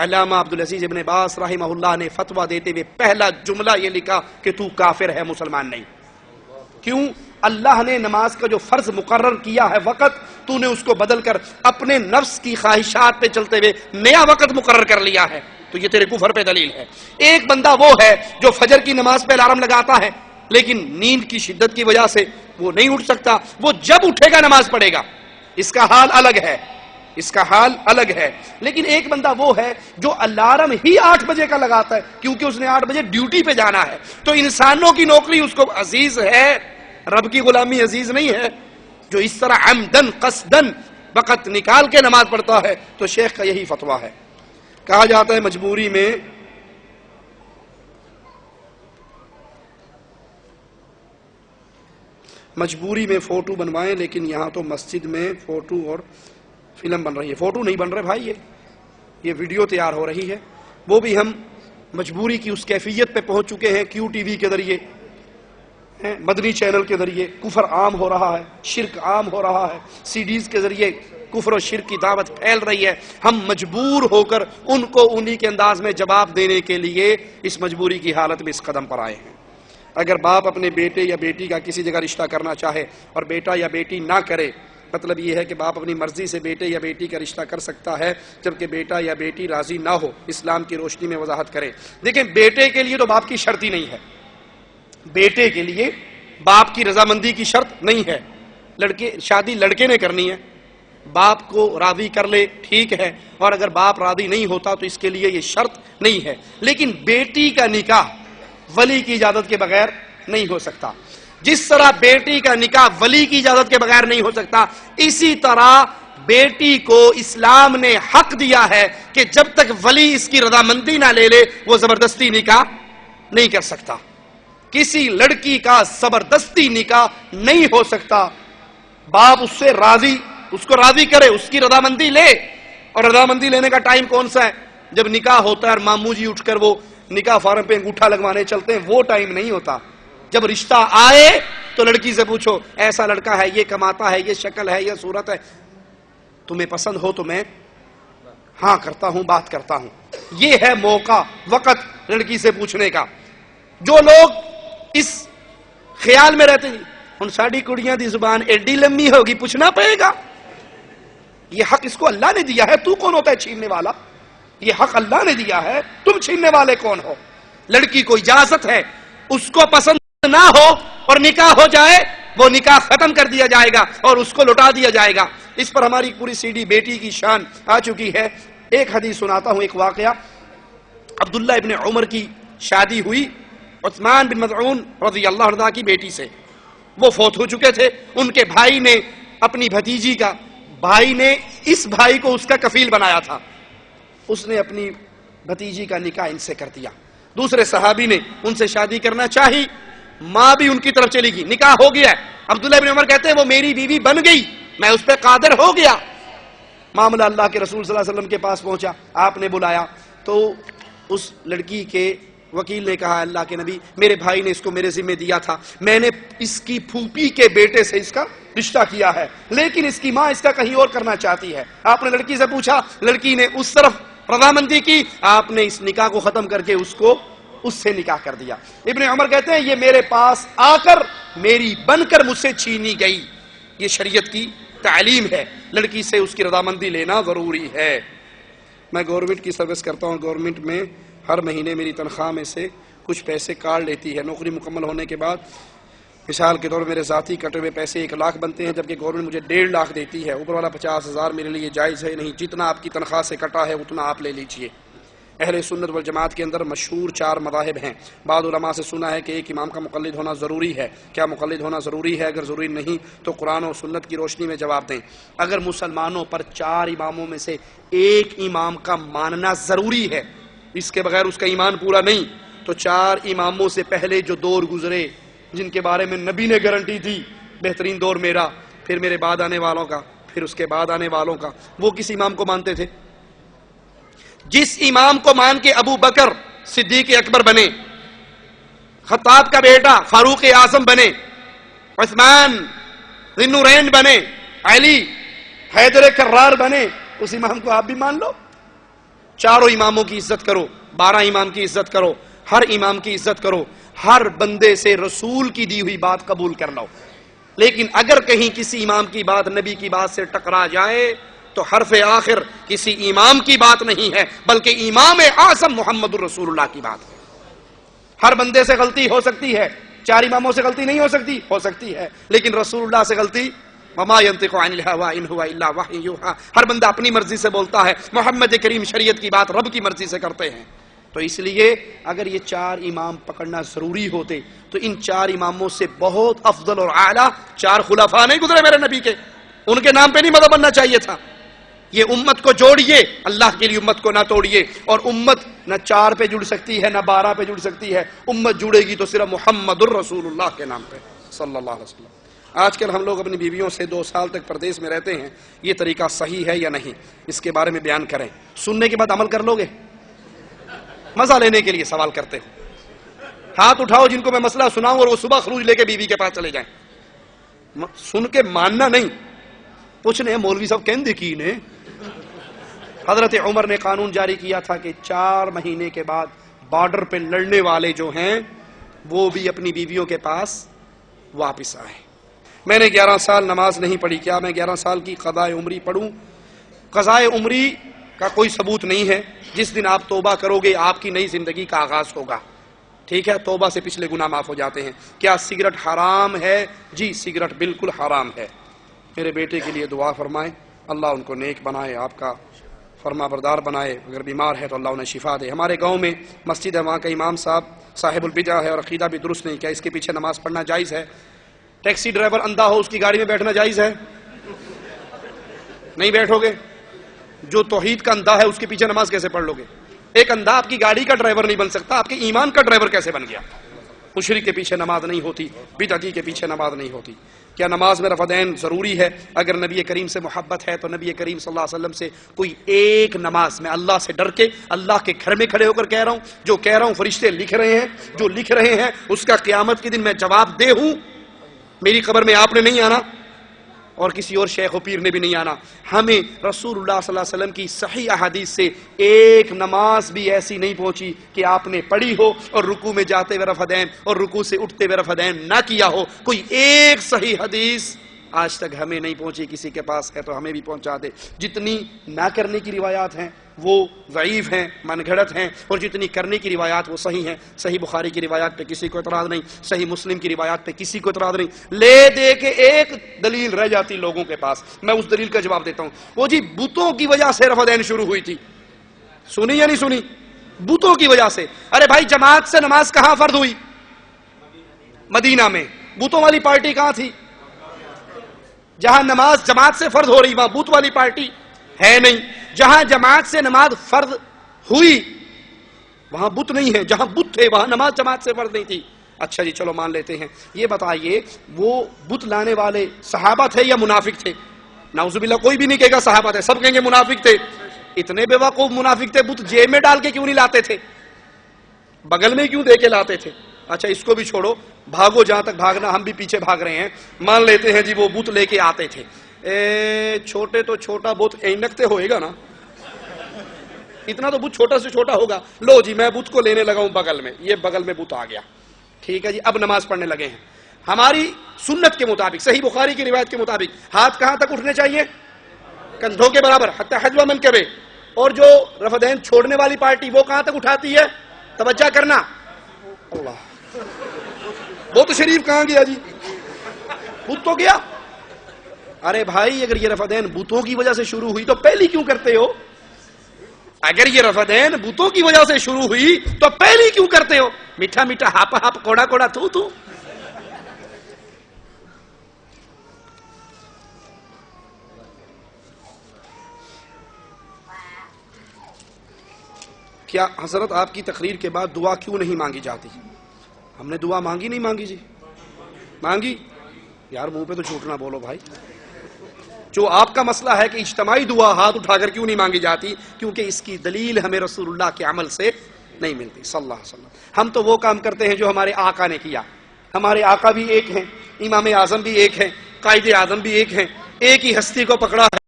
علامہ عبدالعزیز ابن باز رحمہ اللہ نے فتویٰ دیتے ہوئے پہلا جملہ یہ لکھا کہ تو کافر ہے، مسلمان نہیں۔ کیوں؟ اللہ نے نماز کا جو فرض مقرر کیا ہے وقت، تو نے اس کو بدل کر اپنے نفس کی خواہشات پہ چلتے ہوئے نیا وقت مقرر کر لیا ہے، تو یہ تیرے کفر پہ دلیل ہے۔ ایک بندہ وہ ہے جو فجر کی نماز پہ الارم لگاتا ہے لیکن نیند کی شدت کی وجہ سے وہ نہیں اٹھ سکتا، وہ جب اٹھے گا نماز پڑھے گا، اس کا حال الگ ہے، اس کا حال الگ ہے۔ لیکن ایک بندہ وہ ہے جو الارم ہی 8 بجے کا لگاتا ہے کیونکہ اس نے 8 بجے ڈیوٹی پہ جانا ہے، تو انسانوں کی نوکری اس کو عزیز ہے، رب کی غلامی عزیز نہیں ہے۔ جو اس طرح عمدن قصدن وقت نکال کے نماز پڑھتا ہے تو شیخ کا یہی فتویٰ ہے۔ کہا جاتا ہے مجبوری میں فوٹو بنوائیں، لیکن یہاں تو مسجد میں فوٹو اور فلم بن رہی ہے۔ فوٹو نہیں بن رہے بھائی، یہ ویڈیو تیار ہو رہی ہے، وہ بھی ہم مجبوری کی اس کیفیت پہ پہنچ چکے ہیں، کیو ٹی وی کے ذریعے، مدنی چینل کے ذریعے کفر عام ہو رہا ہے، شرک عام ہو رہا ہے، سی ڈیز کے ذریعے کفر و شرک کی دعوت پھیل رہی ہے۔ ہم مجبور ہو کر ان کو انہی کے انداز میں جواب دینے کے لیے اس مجبوری کی حالت میں اس قدم پر آئے ہیں۔ اگر باپ اپنے بیٹے یا بیٹی کا کسی جگہ رشتہ کرنا چاہے اور بیٹا یا بیٹی نہ کرے، مطلب یہ ہے کہ باپ اپنی مرضی سے بیٹے یا بیٹی کا رشتہ کر سکتا ہے جبکہ بیٹا یا بیٹی راضی نہ ہو، اسلام کی روشنی میں وضاحت کرے۔ دیکھیں، بیٹے کے لیے تو باپ کی شرط ہی نہیں ہے، بیٹے کے لیے باپ کی رضامندی کی شرط نہیں ہے۔ شادی لڑکے نے کرنی ہے، باپ کو راضی کر لے ٹھیک ہے، اور اگر باپ راضی نہیں ہوتا تو اس کے لیے یہ شرط نہیں ہے۔ لیکن بیٹی کا نکاح ولی کی اجازت کے بغیر نہیں ہو سکتا۔ جس طرح بیٹی کا نکاح ولی کی اجازت کے بغیر نہیں ہو سکتا، اسی طرح بیٹی کو اسلام نے حق دیا ہے کہ جب تک ولی اس کی رضامندی نہ لے لے وہ زبردستی نکاح نہیں کر سکتا۔ کسی لڑکی کا زبردستی نکاح نہیں ہو سکتا۔ باپ اس سے راضی، اس کو راضی کرے، اس کی رضامندی لے، اور رضامندی لینے کا ٹائم کون سا ہے؟ جب نکاح ہوتا ہے اور ماموں جی اٹھ کر وہ نکاح فارم پہ انگوٹھا لگوانے چلتے ہیں، وہ ٹائم نہیں ہوتا۔ جب رشتہ آئے تو لڑکی سے پوچھو ایسا لڑکا ہے، یہ کماتا ہے، یہ شکل ہے، یہ صورت ہے، تمہیں پسند ہو تو میں ہاں کرتا ہوں، بات کرتا ہوں۔ یہ ہے موقع، وقت لڑکی سے پوچھنے کا۔ جو لوگ اس خیال میں رہتے ہیں ان ساڑی کڑیاں دی زبان ایڈی لمبی ہوگی پوچھنا پڑے گا، یہ حق اس کو اللہ نے دیا ہے، تو کون ہوتا ہے چھیننے والا؟ یہ حق اللہ نے دیا ہے، تم چھیننے والے کون ہو؟ لڑکی کو اجازت ہے، اس کو پسند نہ ہو اور نکاح ہو جائے وہ نکاح ختم کر دیا جائے گا اور اس کو لوٹا دیا جائے گا۔ اس پر ہماری پوری سی ڈی بیٹی کی شان آ چکی ہے۔ ایک حدیث سناتا ہوں، ایک واقعہ۔ عبداللہ ابن عمر کی شادی ہوئی عثمان بن مظعون رضی اللہ عنہ کی بیٹی سے، وہ فوت ہو چکے تھے۔ ان کے بھائی نے اپنی بھتیجی کا، بھائی نے اس بھائی کو اس کا کفیل بنایا تھا، اس نے اپنی بھتیجی کا نکاح ان سے کر دیا۔ دوسرے صحابی نے ان سے شادی کرنا چاہی، ماں بھی ان کی طرف چلی گئی، نکاح ہو گیا۔ عبداللہ بن عمر کہتے ہیں وہ میری بیوی بن گئی، میں اس پہ قادر ہو گیا۔ معاملہ اللہ کے رسول صلی اللہ علیہ وسلم کے پاس پہنچا، آپ نے بلایا تو اس لڑکی کے وکیل نے کہا اللہ کے نبی میرے بھائی نے اس کو میرے ذمہ دیا تھا، میں نے اس کی پھوپھی کے بیٹے سے اس کا رشتہ کیا ہے، لیکن اس کی ماں اس کا کہیں اور کرنا چاہتی ہے۔ آپ نے لڑکی سے پوچھا، لڑکی نے اس طرف رضامندی کی، آپ نے اس نکاح کو ختم کر کے اس کو اس سے نکاح کر دیا۔ ابن عمر کہتے ہیں یہ میرے پاس آ کر میری بن کر مجھ سے چھینی گئی۔ یہ شریعت کی تعلیم ہے، لڑکی سے اس کی رضامندی لینا ضروری ہے۔ میں گورنمنٹ کی سروس کرتا ہوں، گورنمنٹ میں ہر مہینے میری تنخواہ میں سے کچھ پیسے کاٹ لیتی ہے۔ نوکری مکمل ہونے کے بعد مثال کے طور میرے ذاتی کٹے ہوئے پیسے 1 لاکھ بنتے ہیں، جبکہ گورنمنٹ مجھے 1.5 لاکھ دیتی ہے۔ اوپر والا 50,000 میرے لیے جائز ہے نہیں، جتنا آپ کی تنخواہ سے کٹا ہے اتنا آپ لے لیجئے۔ اہل سنت والجماعت کے اندر مشہور 4 مذاہب ہیں۔ بعض علماء سے سنا ہے کہ ایک امام کا مقلد ہونا ضروری ہے۔ کیا مقلد ہونا ضروری ہے؟ اگر ضروری نہیں تو قرآن و سنت کی روشنی میں جواب دیں۔ اگر مسلمانوں پر 4 اماموں میں سے ایک امام کا ماننا ضروری ہے، اس کے بغیر اس کا ایمان پورا نہیں، تو 4 اماموں سے پہلے جو دور گزرے جن کے بارے میں نبی نے گارنٹی دی بہترین دور میرا، پھر میرے بعد آنے والوں کا، پھر اس کے بعد آنے والوں کا، وہ کس امام کو مانتے تھے؟ جس امام کو مان کے ابو بکر صدیق اکبر بنے، خطاب کا بیٹا فاروق اعظم بنے، عثمان ذی النورین بنے، علی حیدر کرار بنے، اس امام کو آپ بھی مان لو۔ चारों इमामों की इज्जत करो, 12 इमाम की इज्जत करो, हर इमाम की इज्जत करो, हर बंदे से रसूल की दी हुई बात कबूल कर लो। लेकिन अगर कहीं किसी इमाम की बात नबी की बात से टकरा जाए तो हरफ आखिर किसी इमाम की बात नहीं है, बल्कि इमाम आज़म मुहम्मदुर रसूलुल्लाह की बात है। हर बंदे से गलती हो सकती है, 4 इमामों से गलती नहीं हो सकती है, लेकिन रसूलुल्लाह से गलती, वमा यंतिकु अनिल हवा इन हुवा इल्ला वह्युन यूहा, हर बंदा अपनी मर्जी से बोलता है, मोहम्मद करीम शरीयत की बात रब की मर्जी से करते हैं। तो इसलिए अगर ये 4 इमाम पकड़ना जरूरी होते तो इन 4 इमामों से बहुत अफजल और आला 4 खुलाफा नहीं गुजरे मेरे नबी के, उनके नाम पे नहीं मदद बनना चाहिए था। ये उम्मत को जोड़िए, अल्लाह के लिए उम्मत को ना तोड़िए। और उम्मत न 4 पे जुड़ सकती है, न 12 पे जुड़ सकती है। उम्मत जुड़ेगी तो सिर्फ मुहम्मदुर रसूलुल्लाह के नाम पे सल्लल्लाहु अलैहि वसल्लम। आजकल हम लोग अपनी बीवियों से 2 साल तक परदेश में रहते हैं, ये तरीका सही है या नहीं, इसके बारे में बयान करें। सुनने के बाद अमल कर लोगे? मजा लेने के लिए सवाल करते हो? हाथ उठाओ जिनको मैं मसला सुनाऊं और वो सुबह खरूज लेके बीवी के पास चले जाएं। सुन के मानना नहीं, पूछने मौलवी साहब कहते की ने हजरत उमर ने कानून जारी किया था कि 4 महीने के बाद बॉर्डर पे लड़ने वाले जो हैं वो भी अपनी बीवियों के पास वापस आए। मैंने 11 साल नमाज नहीं पढ़ी, क्या मैं 11 साल की क़ज़ाए उम्री पढ़ूं? क़ज़ाए उम्री का कोई सबूत नहीं है। जिस दिन आप तौबा करोगे आपकी नई जिंदगी का आगाज होगा, ठीक है? तौबा से पिछले गुनाह माफ हो जाते हैं। क्या सिगरेट हराम है? जी, सिगरेट बिल्कुल हराम है। मेरे बेटे के लिए दुआ फरमाएं, अल्लाह उनको नेक बनाए, आपका फरमाबरदार बनाए। अगर बीमार है तो अल्लाह उन्हें शिफा दे। हमारे गांव में मस्जिद है, वहाँ का इमाम साहब साहिबुल बिदअ है और अकीदा भी दुरुस्त नहीं। क्या इसके पीछे नमाज पढ़ना जायज़ है? टैक्सी ड्राइवर अंधा हो, उसकी गाड़ी में बैठना जायज़ है? नहीं बैठोगे। जो तौहीद का अंधा है उसके पीछे नमाज कैसे पढ़ लोगे? एक अंधा आपकी गाड़ी का ड्राइवर नहीं बन सकता, आपके ईमान का ड्राइवर कैसे बन गया? मुशरिक के पीछे नमाज नहीं होती, बिदअती के पीछे नमाज नहीं होती। क्या नमाज में रफ़दैन ज़रूरी है? अगर नबी करीम से मोहब्बत है तो नबी करीम सल्लल्लाहु अलैहि वसल्लम से कोई एक नमाज, मैं अल्लाह से डर के अल्लाह के घर में खड़े होकर कह रहा हूँ, जो कह रहा हूँ फरिश्ते लिख रहे हैं, जो लिख रहे हैं उसका क़यामत के दिन मैं जवाब दे हूँ। मेरी कब्र में आपने नहीं आना और किसी और शेख पीर ने भी नहीं आना। हमें रसूलुल्लाह सल्लल्लाहु अलैहि वसल्लम की सही अहादीस से एक नमाज भी ऐसी नहीं पहुंची कि आपने पढ़ी हो और रुकू में जाते हुए रफ़दैन और रुकू से उठते हुए रफ़दैन ना किया हो। कोई एक सही हदीस आज तक हमें नहीं पहुंची, किसी के पास है तो हमें भी पहुंचा दे। जितनी ना करने की रिवायात हैं वो ज़ईफ़ हैं, मनगढ़ंत हैं, और जितनी करने की रिवायात वो सही हैं। सही बुखारी की रिवायात पे किसी को एतराज़ नहीं, सही मुस्लिम की रिवायात पे किसी को एतराज़ नहीं। ले दे के एक दलील रह जाती लोगों के पास, मैं उस दलील का जवाब देता हूँ। वो जी बुतों की वजह से रफ़दैन शुरू हुई थी, सुनी या नहीं सुनी? बुतों की वजह से। अरे भाई, जमात से नमाज कहाँ फर्ज हुई? मदीना में। बुतों वाली पार्टी कहाँ थी? जहां नमाज जमात से फर्ज हो रही वहां बुत वाली पार्टी है नहीं। जहां जमात से नमाज फर्ज हुई वहां बुत नहीं है, जहां बुत थे वहां नमाज जमात से फर्ज नहीं थी। अच्छा जी, चलो मान लेते हैं। ये बताइए, वो बुत लाने वाले सहाबा थे या मुनाफिक थे? नाउजुबिल्लाह, कोई भी नहीं कहेगा सहाबा थे, सब कहेंगे मुनाफिक थे। इतने बेवकूफ मुनाफिक थे, बुत जेब में डाल के क्यों नहीं लाते थे? बगल में क्यों दे के लाते थे? अच्छा, इसको भी छोड़ो, भागो जहां तक भागना, हम भी पीछे भाग रहे हैं। मान लेते हैं जी वो बुत लेके आते थे। छोटे तो छोटा बुत ऐनकते होएगा ना, इतना तो बुत छोटा से छोटा होगा। लो जी, मैं बुत को लेने लगा हूं बगल में, ये बगल में बुत आ गया, ठीक है जी। अब नमाज पढ़ने लगे हैं। हमारी सुन्नत के मुताबिक, सही बुखारी की रिवायत के मुताबिक, हाथ कहां तक उठने चाहिए? कंधों के बराबर, हत्ता हजवा मनकबे। और जो रफ़दैन छोड़ने वाली पार्टी वो कहां तक उठाती है? तवज्जो करना। अल्लाह, वो तो शरीफ कहां गया जी? बुत तो गया। अरे भाई, अगर ये रफ़दैन बुतों की वजह से शुरू हुई तो पहली क्यों करते हो? अगर ये रफ़दैन बुतों की वजह से शुरू हुई तो पहली क्यों करते हो? मीठा मीठा, हापा हाप, कोड़ा कोड़ा, थू थू। क्या हजरत आपकी तकरीर के बाद दुआ क्यों नहीं मांगी जाती? हमने दुआ मांगी नहीं मांगी जी? मांगी यार, मुंह पे तो झूठ ना बोलो भाई। जो आपका मसला है कि इज्तिमाई दुआ हाथ उठाकर क्यों नहीं मांगी जाती, क्योंकि इसकी दलील हमें रसूलुल्लाह के अमल से नहीं मिलती सल्लल्लाहु अलैहि वसल्लम। हम तो वो काम करते हैं जो हमारे आका ने किया। हमारे आका भी एक हैं, इमाम आज़म भी एक हैं, कायदे आज़म भी एक हैं, एक ही हस्ती को पकड़ा है।